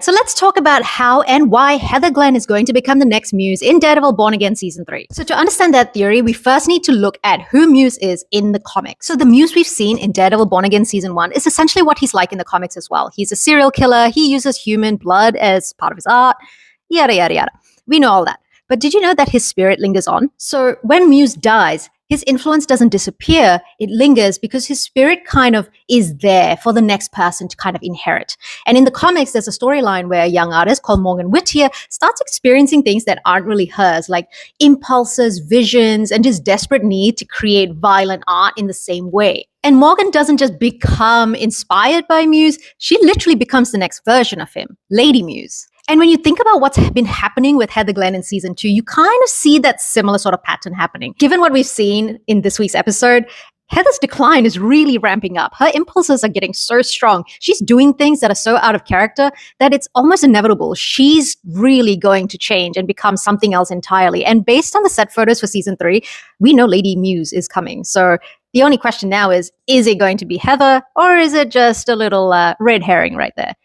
So let's talk about how and why Heather Glenn is going to become the next Muse in Daredevil Born Again Season 3. So to understand that theory, we first need to look at who Muse is in the comics. So the Muse we've seen in Daredevil Born Again Season 1 is essentially what he's like in the comics as well. He's a serial killer, he uses human blood as part of his art, yada, yada, yada. We know all that. But did you know that his spirit lingers on? So when Muse dies, his influence doesn't disappear, it lingers because his spirit kind of is there for the next person to kind of inherit. And in the comics, there's a storyline where a young artist called Morgan Whittier starts experiencing things that aren't really hers, like impulses, visions, and his desperate need to create violent art in the same way. And Morgan doesn't just become inspired by Muse, she literally becomes the next version of him, Lady Muse. And when you think about what's been happening with Heather Glenn in season 2, you kind of see that similar sort of pattern happening. Given what we've seen in this week's episode, Heather's decline is really ramping up. Her impulses are getting so strong. She's doing things that are so out of character that it's almost inevitable. She's really going to change and become something else entirely. And based on the set photos for season 3, we know Lady Muse is coming. So the only question now is it going to be Heather or is it just a little red herring right there?